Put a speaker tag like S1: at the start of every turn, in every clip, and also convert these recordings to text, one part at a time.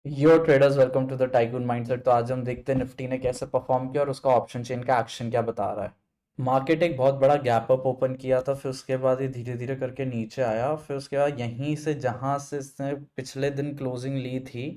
S1: Yo traders, welcome to the tycoon mindset. तो आज हम देखते हैं निफ्टी ने कैसे परफॉर्म किया और उसका ऑप्शन चेन का एक्शन क्या बता रहा है। मार्केट एक बहुत बड़ा गैप अप ओपन किया था, फिर उसके बाद ये धीरे धीरे करके नीचे आया, फिर उसके बाद यहीं से जहां से इसने पिछले दिन क्लोजिंग ली थी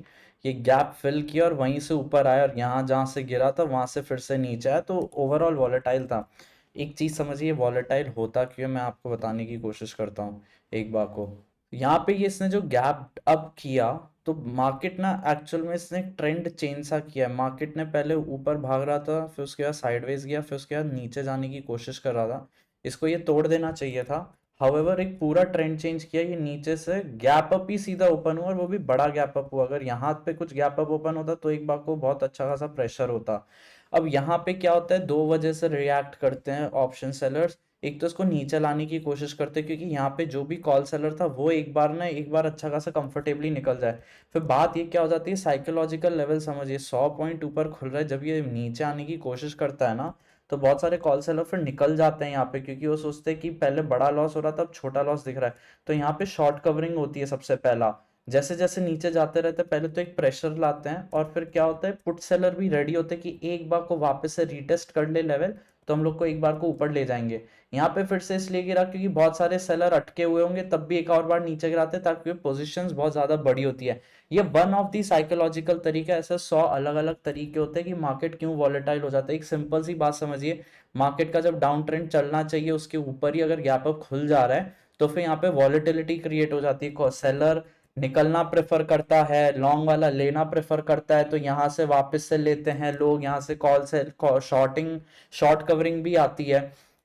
S1: ये गैप फिल किया और वहीं से ऊपर आया और यहाँ जहां से गिरा था वहां से फिर से नीचे आया। तो ओवरऑल वॉलेटाइल था। एक चीज समझिए वॉलेटाइल होता क्यों है, मैं आपको बताने की कोशिश करता हूँ एक बार को। यहाँ पे ये इसने जो गैप अप किया तो मार्केट ना एक्चुअल में इसने ट्रेंड चेंज सा किया है। मार्केट ने पहले ऊपर भाग रहा था, फिर उसके बाद साइडवेज गया, फिर उसके बाद नीचे जाने की कोशिश कर रहा था। इसको ये तोड़ देना चाहिए था। हाउएवर एक पूरा ट्रेंड चेंज किया, ये नीचे से गैप अप ही सीधा ओपन हुआ और वो भी बड़ा गैप अप हुआ। अगर यहाँ पे कुछ गैप अप ओपन होता तो एक बार को बहुत अच्छा खासा प्रेशर होता। अब यहाँ पे क्या होता है, दो वजह से रिएक्ट करते हैं ऑप्शन सेलर्स। एक तो इसको नीचे लाने की कोशिश करते हैं क्योंकि यहाँ पे जो भी कॉल सेलर था वो एक बार अच्छा खासा कंफर्टेबली निकल जाए। फिर बात ये क्या हो जाती है, साइकोलॉजिकल लेवल समझिए। 100 पॉइंट ऊपर खुल रहा है, जब ये नीचे आने की कोशिश करता है ना तो बहुत सारे कॉल सेलर फिर निकल जाते हैं यहाँ पे, क्योंकि वो सोचते हैं कि पहले बड़ा लॉस हो रहा था अब छोटा लॉस दिख रहा है। तो यहाँ पे शॉर्ट कवरिंग होती है सबसे पहला। जैसे जैसे नीचे जाते रहते हैं पहले तो एक प्रेशर लाते हैं और फिर क्या होता है, पुट सेलर भी रेडी होते हैं कि एक बार को वापस से रीटेस्ट कर ले लेवल तो हम लोग को एक बार को ऊपर ले जाएंगे। यहाँ पे फिर से इसलिए गिरा क्योंकि बहुत सारे सेलर अटके हुए होंगे, तब भी एक और बार नीचे गिराते हैं ताकि पोजीशंस बहुत ज्यादा बड़ी होती है। ये वन ऑफ दी साइकोलॉजिकल तरीका। ऐसे 100 अलग अलग तरीके होते हैं कि मार्केट क्यों वॉलेटाइल हो जाता है। एक सिंपल सी बात समझिए, मार्केट का जब डाउन ट्रेंड चलना चाहिए उसके ऊपर ही अगर गैप अप खुल जा रहा है तो फिर यहाँ पे वॉलेटिलिटी क्रिएट हो जाती है। सेलर निकलना प्रेफर करता है, लॉन्ग वाला लेना प्रेफर करता है, तो यहाँ से वापस से लेते हैं लोग, यहाँ से कॉल से शॉर्टिंग शॉर्ट कवरिंग भी आती है।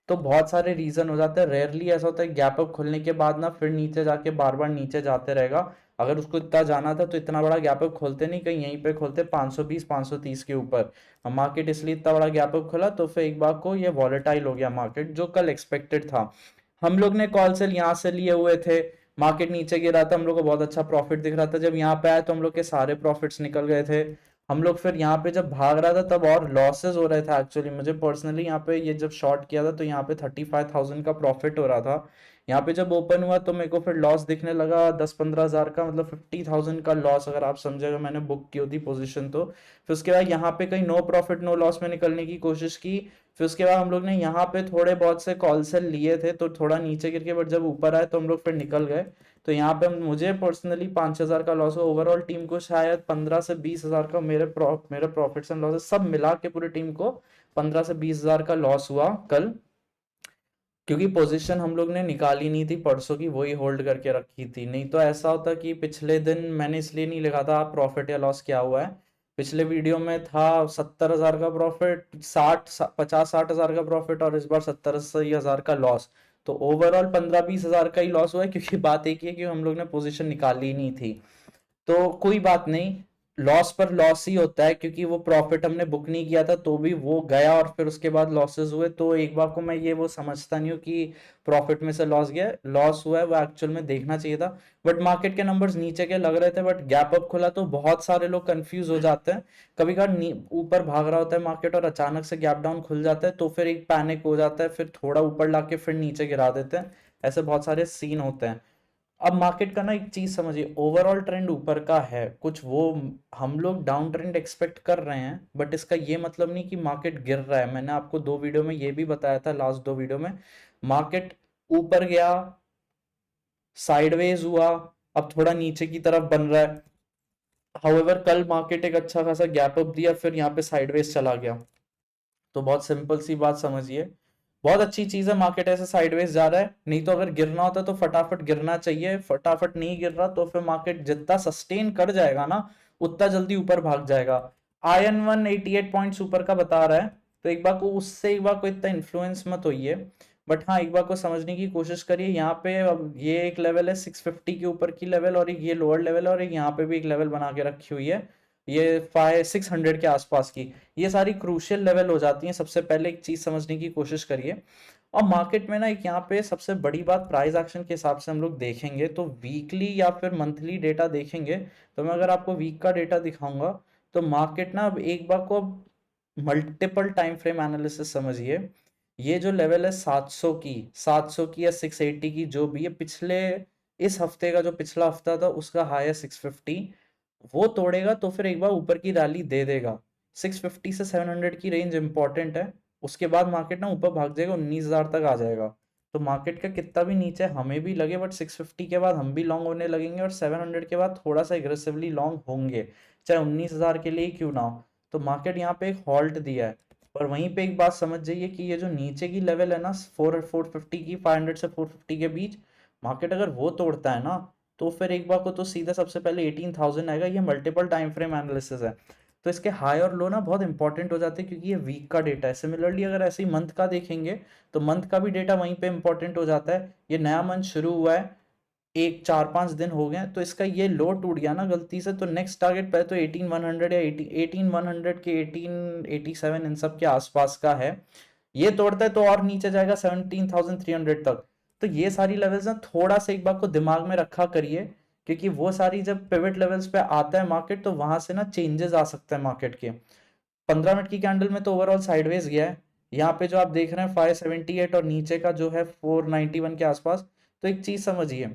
S1: तो बहुत सारे रीजन हो जाते हैं। रेयरली ऐसा होता है गैप अप खुलने के बाद ना फिर नीचे जाके बार बार नीचे जाते रहेगा। अगर उसको इतना जाना था तो इतना बड़ा गैप अप खोलते नहीं, कहीं यहीं पे खोलते 520 530 के ऊपर। मार्केट इसलिए इतना बड़ा गैप अप खोला तो फिर एक बार को ये वॉलेटाइल हो गया मार्केट, जो कल एक्सपेक्टेड था। हम लोग ने कॉल सेल यहाँ से लिए हुए थे, मार्केट नीचे गिरा था, हम लोग को बहुत अच्छा प्रॉफिट दिख रहा था। जब यहाँ पे आया तो हम लोग के सारे प्रॉफिट्स निकल गए थे। हम लोग फिर यहाँ पे जब भाग रहा था तब और लॉसेस हो रहे थे। एक्चुअली मुझे पर्सनली यहाँ पे ये जब शॉर्ट किया था तो यहाँ पे 35,000 का प्रॉफिट हो रहा था। यहाँ पे जब ओपन हुआ तो मेरे को फिर लॉस दिखने लगा 10-15 हज़ार का, मतलब 50,000 का लॉस अगर आप समझेगा मैंने बुक की होती पोजीशन तो। फिर उसके बाद यहाँ पे कहीं नो प्रॉफिट नो लॉस में निकलने की कोशिश की। फिर उसके बाद हम लोग ने यहाँ पे थोड़े बहुत से कॉल सेल लिए थे तो थोड़ा नीचे गिर के, बट जब ऊपर आए तो हम लोग फिर निकल गए। तो यहाँ पे मुझे पर्सनली 5,000 का लॉस हुआ। ओवरऑल टीम को शायद 15 से 20 हज़ार का, मेरे प्रॉफिट्स एंड लॉसेस सब मिला के पूरी टीम को 15 से 20 हज़ार का लॉस हुआ कल। क्योंकि पोजीशन हम लोग ने निकाली नहीं थी परसों की, वही होल्ड करके रखी थी। नहीं तो ऐसा होता कि पिछले दिन मैंने इसलिए नहीं लिखा था प्रॉफिट या लॉस क्या हुआ है। पिछले वीडियो में था 70,000 का प्रॉफिट, 50-60 हज़ार का प्रॉफिट और इस बार 70-80 हज़ार का लॉस। तो ओवरऑल 15-20 हज़ार का ही लॉस हुआ है, क्योंकि बात एक ही है कि हम लोग ने पोजीशन निकाली ही नहीं थी। तो कोई बात नहीं, लॉस पर लॉस ही होता है, क्योंकि वो प्रॉफिट हमने बुक नहीं किया था तो भी वो गया और फिर उसके बाद लॉसेस हुए। तो एक बार को मैं ये वो समझता नहीं हूँ कि प्रॉफिट में से लॉस गया, लॉस हुआ है वो एक्चुअल में देखना चाहिए था। बट मार्केट के नंबर्स नीचे के लग रहे थे, बट गैप अप खुला तो बहुत सारे लोग कंफ्यूज हो जाते हैं। कभी कभी ऊपर भाग रहा होता है मार्केट और अचानक से गैप डाउन खुल जाता है तो फिर एक पैनिक हो जाता है, फिर थोड़ा ऊपर लाके फिर नीचे गिरा देते हैं। ऐसे बहुत सारे सीन होते हैं। अब मार्केट का ना एक चीज समझिए, ओवरऑल ट्रेंड ऊपर का है कुछ वो, हम लोग डाउन ट्रेंड एक्सपेक्ट कर रहे हैं, बट इसका ये मतलब नहीं कि मार्केट गिर रहा है। मैंने आपको दो वीडियो में ये भी बताया था, लास्ट दो वीडियो में मार्केट ऊपर गया, साइडवेज हुआ, अब थोड़ा नीचे की तरफ बन रहा है। हाउएवर कल मार्केट एक अच्छा खासा गैप अप दिया, फिर यहाँ पे साइडवेज चला गया। तो बहुत सिंपल सी बात समझिए, बहुत अच्छी चीज है मार्केट ऐसे साइडवेज जा रहा है। नहीं तो अगर गिरना होता तो फटाफट गिरना चाहिए, फटाफट नहीं गिर रहा तो फिर मार्केट जितना सस्टेन कर जाएगा ना उतना जल्दी ऊपर भाग जाएगा। आयन 188 पॉइंट्स ऊपर का बता रहा है, तो एक बार को उससे एक बार को इतना इन्फ्लुएंस मत होइए। बट हाँ, एक बार को समझने की कोशिश करिए। यहाँ पे अब ये एक लेवल है 650 के ऊपर की लेवल, और एक ये लोअर लेवल है, और एक यहाँ पे भी एक लेवल बना के रखी हुई है ये 500-600 के आसपास की। ये सारी क्रूशियल लेवल हो जाती हैं। सबसे पहले एक चीज समझने की कोशिश करिए। और मार्केट में ना एक यहाँ पे सबसे बड़ी बात, प्राइस एक्शन के हिसाब से हम लोग देखेंगे तो वीकली या फिर मंथली डेटा देखेंगे। तो मैं अगर आपको वीक का डेटा दिखाऊंगा तो मार्केट ना अब एक बार को मल्टीपल टाइम फ्रेम एनालिसिस समझिए। ये जो लेवल है 700 की या 680 की जो भी है, पिछले इस हफ्ते का जो पिछला हफ्ता था उसका हाई है 650। वो तोड़ेगा तो फिर एक बार ऊपर की रैली दे देगा। 650 से 700 की रेंज इंपॉर्टेंट है। उसके बाद मार्केट ना ऊपर भाग जाएगा, 19,000 तक आ जाएगा। तो मार्केट का कितना भी नीचे हमें भी लगे, बट 650 के बाद हम भी लॉन्ग होने लगेंगे और 700 के बाद थोड़ा सा एग्रेसिवली लॉन्ग होंगे, चाहे 19,000 के लिए ही क्यों ना हो। तो मार्केट यहाँ पे एक हॉल्ट दिया है। और वहीं पे एक बात समझ जाइए कि ये जो नीचे की लेवल है ना, 450 की, 500 से 450 के बीच, मार्केट अगर वो तोड़ता है ना, तो फिर एक बार को तो सीधा सबसे पहले 18,000 आएगा। ये मल्टीपल टाइम फ्रेम एनालिसिस है, तो इसके हाई और लो ना बहुत इंपॉर्टेंट हो जाते हैं, क्योंकि ये वीक का डेटा है। सिमिलरली अगर ऐसे ही मंथ का देखेंगे तो मंथ का भी डेटा वहीं पे इंपॉर्टेंट हो जाता है। ये नया मंथ शुरू हुआ है, एक 4-5 दिन हो गए, तो इसका ये लो टूट गया ना गलती से, तो नेक्स्ट टारगेट पहले तो 18,100 या 18,100 के 1887 इन सब के आसपास का है। ये तोड़ता है तो और नीचे जाएगा 17,300 तक। तो ये सारी लेवल्स ना थोड़ा सा एक बार को दिमाग में रखा करिए, क्योंकि वो सारी जब पिवट लेवल्स पे आता है मार्केट, तो वहां से ना चेंजेस आ सकते हैं मार्केट के। 15 मिनट की कैंडल में तो ओवरऑल साइडवेज गया है। यहाँ पे जो आप देख रहे हैं 578 और नीचे का जो है 491 के आसपास। तो एक चीज समझिए,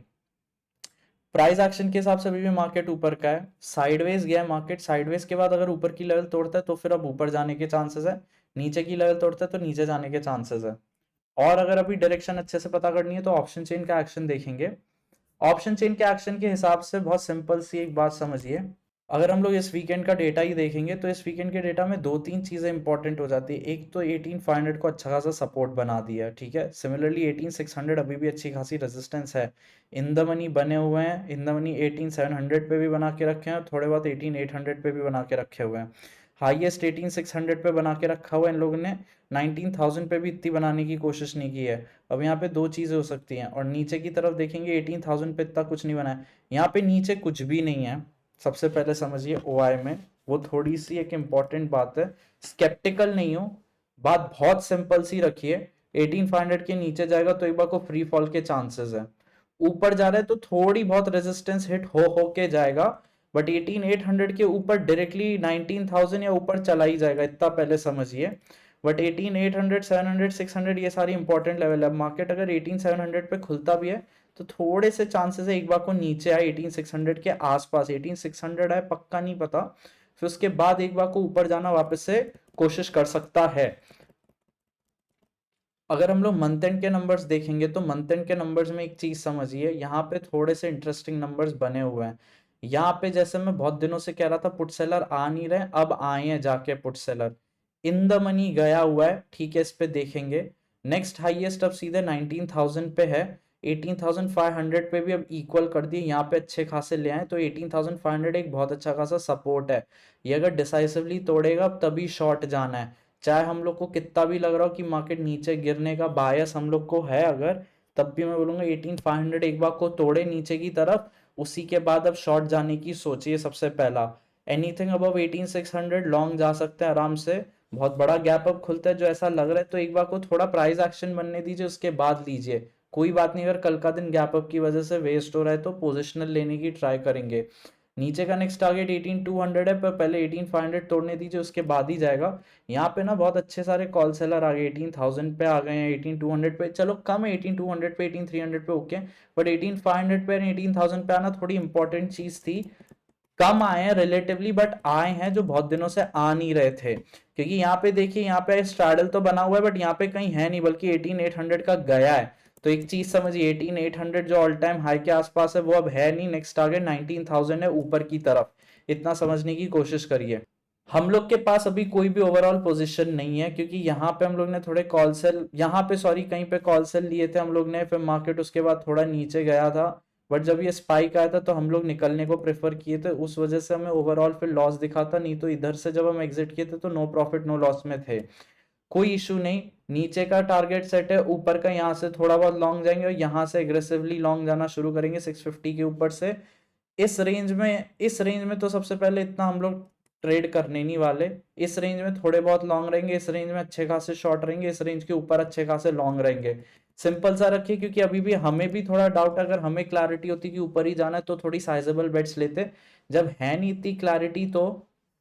S1: प्राइस एक्शन के हिसाब से अभी भी मार्केट ऊपर का है, साइडवेज गया है मार्केट। साइडवेज के बाद अगर ऊपर की लेवल तोड़ता है तो फिर अब ऊपर जाने के चांसेस है, नीचे की लेवल तोड़ता है तो नीचे जाने के चांसेस है। और अगर अभी डायरेक्शन अच्छे से पता करनी है तो ऑप्शन चेन का एक्शन देखेंगे। ऑप्शन चेन के एक्शन के हिसाब से बहुत सिंपल सी एक बात समझिए, अगर हम लोग इस वीकेंड का डेटा ही देखेंगे तो इस वीकेंड के डेटा में दो तीन चीज़ें इंपॉर्टेंट हो जाती है। एक तो 18,500 को अच्छा खासा सपोर्ट बना दिया है, ठीक है। सिमिलरली 18,600 अभी भी अच्छी खासी रेजिस्टेंस है। इन द मनी बने हुए हैं, इन द मनी 18,700 पे भी बना के रखे हैं और थोड़े बहुत 18,800 पे भी बना के रखे हुए हैं। हाईएस्ट 18,600 पे बना के रखा हुआ है इन लोगों ने, 19,000 पे भी इतनी बनाने की कोशिश नहीं की है। अब यहाँ पे दो चीज़ें हो सकती हैं, और नीचे की तरफ देखेंगे 18,000 पे इतना कुछ नहीं बना है। यहाँ पे नीचे कुछ भी नहीं है, सबसे पहले समझिए ओआई में। वो थोड़ी सी एक इम्पॉर्टेंट बात है, स्केप्टिकल नहीं हो, बात बहुत सिंपल सी रखिए। 18,500 के नीचे जाएगा तो एक बार को फ्री फॉल के चांसेस है। ऊपर जा रहा है तो थोड़ी बहुत रेजिस्टेंस हिट हो के जाएगा, बट 18,800 के ऊपर डायरेक्टली 19,000 या ऊपर चला ही जाएगा, इतना पहले समझिए। बट 18,800, 700, 600 ये सारी इंपॉर्टेंट लेवल है। मार्केट अगर 18,700 पे खुलता भी है तो थोड़े से चांसेस है एक बार को नीचे आए 18,600 के आसपास। 18,600 है पक्का नहीं पता, फिर उसके बाद एक बार को ऊपर जाना वापस से कोशिश कर सकता है। अगर हम लोग मंथ एंड के नंबर्स देखेंगे तो मंथ एंड के नंबर्स में एक चीज समझिए, यहाँ पे थोड़े से इंटरेस्टिंग नंबर्स बने हुए हैं। यहाँ पे जैसे मैं बहुत दिनों से कह रहा था पुट सेलर आ नहीं रहे, अब आए हैं जाके put seller. In the money गया हुआ है, ठीक है, इस पे देखेंगे। नेक्स्ट हाईएस्ट अब सीधे 19,000 पे है। 18,500 पे भी अब इक्वल कर दिए, यहाँ पे अच्छे खासे ले आए, तो 18,500 एक बहुत अच्छा खासा सपोर्ट है। ये अगर डिसाइसिवली तोड़ेगा तभी शॉर्ट जाना है। चाहे हम लोग को कितना भी लग रहा हो कि मार्केट नीचे गिरने का बायस हम लोग को है अगर, तब भी मैं बोलूंगा 18,500 एक बार को तोड़े नीचे की तरफ, उसी के बाद अब शॉर्ट जाने की सोचिए सबसे पहला। एनीथिंग अबव 18,600 लॉन्ग जा सकते हैं आराम से। बहुत बड़ा गैप अप खुलता है जो ऐसा लग रहा है, तो एक बार को थोड़ा प्राइस एक्शन बनने दीजिए, उसके बाद लीजिए। कोई बात नहीं, अगर कल का दिन गैप अप की वजह से वेस्ट हो रहा है तो पोजिशनल लेने की ट्राई करेंगे। नीचे का नेक्स्ट टारगेट 18,200 है, पर पहले 18,500 तोड़ने दीजिए, उसके बाद ही जाएगा। यहाँ पे ना बहुत अच्छे सारे कॉल सेलर आ गए, 18,000 पे आ गए हैं, 18,200 पे, चलो कम है 18,200 पे, 18,300 पे ओके, बट 18,500 पे 18,000 पे आना थोड़ी इंपॉर्टेंट चीज थी। कम आए हैं रिलेटिवली, बट आए हैं जो बहुत दिनों से आ नहीं रहे थे, क्योंकि यहाँ पे देखिए, यहाँ पे स्ट्रैडल तो बना हुआ है बट यहाँ पे कहीं है नहीं, बल्कि 18,800 का गया है। तो एक चीज समझिए, 18,800 जो ऑल टाइम हाई के आसपास है वो अब है नहीं, नेक्स्ट टारगेट 19,000 है ऊपर की तरफ। इतना समझने की कोशिश करिए। हम लोग के पास अभी कोई भी ओवरऑल पोजीशन नहीं है, क्योंकि यहाँ पे हम लोग ने थोड़े कॉल सेल, यहाँ पे सॉरी कहीं पे कॉल सेल लिए थे हम लोग ने, फिर मार्केट उसके बाद थोड़ा नीचे गया था। बट जब ये स्पाइक आया था तो हम लोग निकलने को प्रेफर किए थे, उस वजह से हमें ओवरऑल फिर लॉस दिखा था। नहीं तो इधर से जब हम एग्जिट किए थे तो नो प्रॉफिट नो लॉस में थे। कोई इशू नहीं, नीचे का टारगेट सेट है, ऊपर का यहाँ से थोड़ा बहुत लॉन्ग जाएंगे और यहाँ से एग्रेसिवली लॉन्ग जाना शुरू करेंगे 650 के ऊपर से। इस रेंज में तो सबसे पहले इतना हम लोग ट्रेड करने नहीं वाले। इस रेंज में थोड़े बहुत लॉन्ग रहेंगे, इस रेंज में अच्छे खासे शॉर्ट रहेंगे, इस रेंज के ऊपर अच्छे खासे लॉन्ग रहेंगे। सिंपल सा रखिए, क्योंकि अभी भी हमें भी थोड़ा डाउट, अगर हमें क्लैरिटी होती कि ऊपर ही जाना है तो थोड़ी साइजेबल बेट्स लेते। जब है नहीं इतनी क्लैरिटी,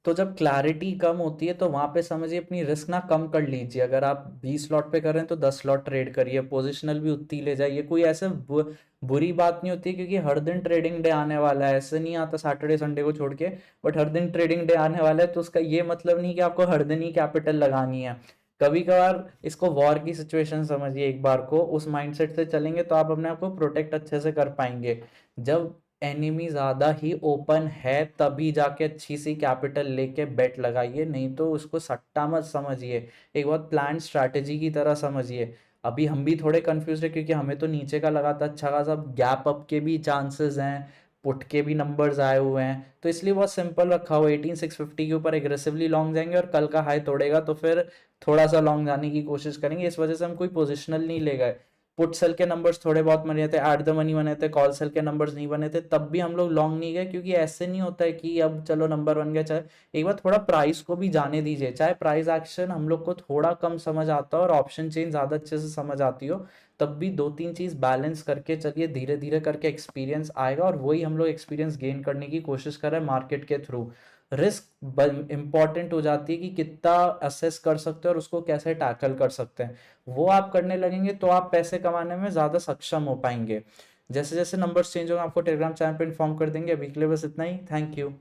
S1: तो जब क्लैरिटी कम होती है तो वहां पे समझिए अपनी रिस्क ना कम कर लीजिए। अगर आप 20 लॉट पे कर रहे हैं तो 10 लॉट ट्रेड करिए, पोजिशनल भी उतनी ले जाइए। कोई ऐसे बुरी बात नहीं होती, क्योंकि हर दिन ट्रेडिंग डे आने वाला है, ऐसे नहीं आता सैटरडे संडे को छोड़ के, बट हर दिन ट्रेडिंग डे आने वाला है। तो उसका ये मतलब नहीं कि आपको हर दिन ही कैपिटल लगानी है। कभी कभार इसको वॉर की सिचुएशन समझिए, एक बार को उस माइंडसेट से चलेंगे तो आप अपने आप को प्रोटेक्ट अच्छे से कर पाएंगे। जब एनिमी ज्यादा ही ओपन है तभी जाके अच्छी सी कैपिटल लेके बेट लगाइए, नहीं तो उसको सट्टा मत समझिए, एक बहुत प्लान स्ट्रैटेजी की तरह समझिए। अभी हम भी थोड़े कंफ्यूज है, क्योंकि हमें तो नीचे का लगा था अच्छा खासा, गैप अप के भी चांसेस हैं, पुट के भी नंबर्स आए हुए हैं, तो इसलिए बहुत सिंपल रखा हुआ। 18650 के ऊपर एग्रेसिवली लॉन्ग जाएंगे और कल का हाई तोड़ेगा तो फिर थोड़ा सा लॉन्ग जाने की कोशिश करेंगे। इस वजह से हम कोई पोजिशनल नहीं ले गए। पुट सेल के नंबर्स थोड़े बहुत बने थे, एट द मनी बने थे, कॉल सेल के नंबर्स नहीं बने थे, तब भी हम लोग लॉन्ग नहीं गए, क्योंकि ऐसे नहीं होता है कि अब चलो नंबर बन गया। चाहे एक बार थोड़ा प्राइस को भी जाने दीजिए, चाहे प्राइस एक्शन हम लोग को थोड़ा कम समझ आता हो और ऑप्शन चेन ज्यादा अच्छे से समझ आती हो, तब भी दो तीन चीज बैलेंस करके चलिए, धीरे धीरे करके एक्सपीरियंस आएगा, और वही हम लोग एक्सपीरियंस गेन करने की कोशिश कर रहे हैं मार्केट के थ्रू। रिस्क इंपॉर्टेंट हो जाती है कि कितना असेस कर सकते हैं और उसको कैसे टैकल कर सकते हैं। वो आप करने लगेंगे तो आप पैसे कमाने में ज़्यादा सक्षम हो पाएंगे। जैसे जैसे नंबर्स चेंज होंगे आपको टेलीग्राम चैनल पे इन्फॉर्म कर देंगे। अभी के लिए बस इतना ही। Thank you.